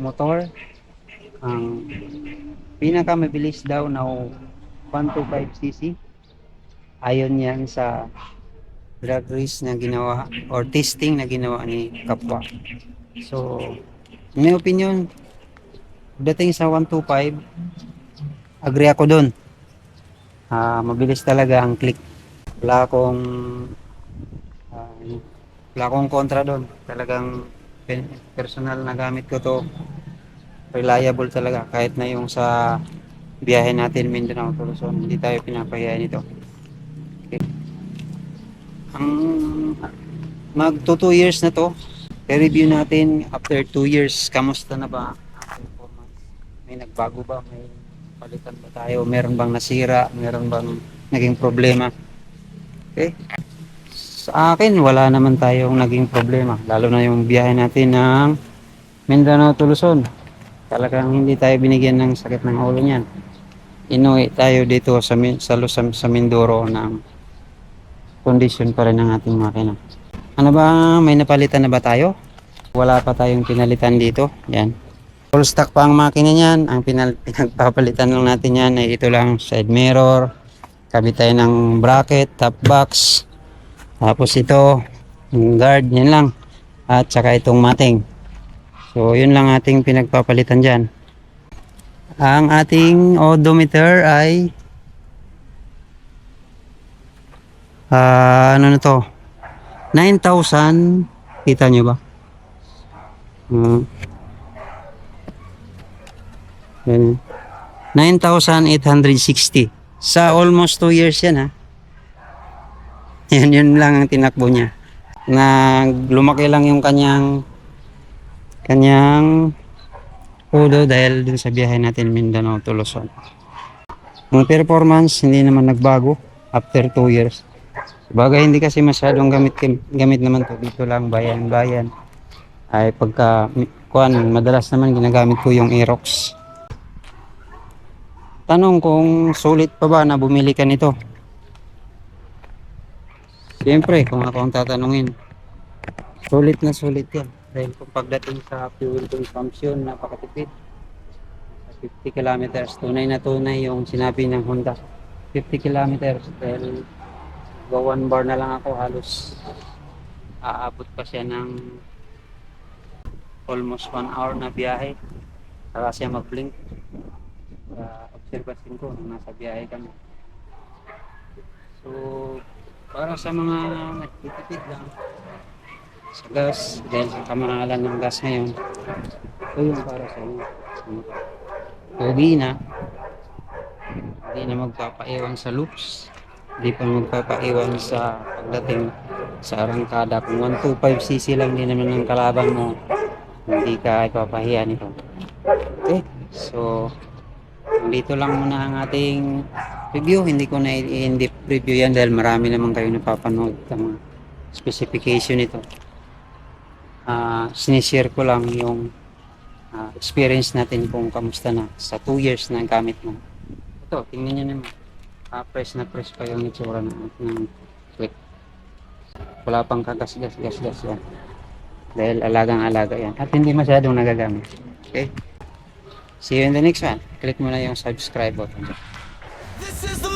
motor. Ang pinakamabilis daw na 125cc. Ayon yan sa drag race na ginawa or testing na ginawa ni Kapwa. So, in my opinion, dating sa 125, agree ako dun. Mabilis talaga ang click. Wala akong ah, wala akong kontra dun. Talagang personal na gamit ko to. Reliable talaga. Kahit na yung sa biyahe natin Mindanao to Luzon, hindi tayo pinapahiya nito. Okay. Ang magto 2 years na to. I-review natin after 2 years. Kamusta na ba ang performance? May nagbago ba? May palitan ba tayo? Meron bang nasira? Meron bang naging problema? Okay. Sa akin, wala naman tayong naging problema. Lalo na yung biyahe natin ng Mindanao to Luzon. Talagang hindi tayo binigyan ng sakit ng ulo niyan. Inuwi tayo dito sa Mindoro ng condition pa rin ng ating makina. Ano ba, may napalitan na ba tayo? Wala pa tayong pinalitan dito. Yan. Full stock pa ang makina niyan. Ang pinagpapalitan lang natin yan ay ito lang, side mirror. Kabit tayo ng bracket, top box. Tapos ito, yung guard, yan lang. At saka itong mating. So, yun lang ating pinagpapalitan dyan. Ang ating odometer ay ano na to? 9,000. Kita nyo ba? Yan. 9,860. Sa almost 2 years yan ha. Yun lang ang tinakbo niya. Lumaki lang yung kanyang ulo dahil dun sa biyahe natin Mindanao to Luzon. Ang performance hindi naman nagbago after 2 years. Bagay hindi kasi masyadong gamit naman to dito lang bayan-bayan. Ay pagka madalas naman ginagamit ko yung Aerox. Tanong kung sulit pa ba na bumili ka nito? Siyempre, kung ako ang tatanungin, sulit na sulit yan. Dahil kung pagdating sa fuel consumption, napakatipid. 50 kilometers, tunay na tunay yung sinabi ng Honda. 50 kilometers, dahil 1 bar na lang ako, halos aabot pa siya ng almost 1 hour na biyahe. Saka siya mag-blink. Observation ko nung nasa biyahe kami. So, para sa mga nagtitipid lang sa gas, dahil sa kamahalan ng gas ngayon, ito yung para sa inyo. Hindi na magpapaiwan sa loops, hindi pa magpapaiwan sa pagdating sa arangkada. Kung 125cc lang din naman ng kalaban mo, hindi ka ipapahiya nito. Okay, so dito lang muna ang ating review. Hindi ko na in-depth review yan dahil marami naman kayo napapanood ng mga specification nito. Sinishare ko lang yung experience natin kung kamusta na sa 2 years na gamit mo. Ito, tingnan nyo naman. Press na press pa yung itsura ng click. Wala pang kagas-gas yan. Dahil alagang-alaga yan. At hindi masyadong nagagamit. Okay? See you in the next one. Click mo na yung subscribe button. This is the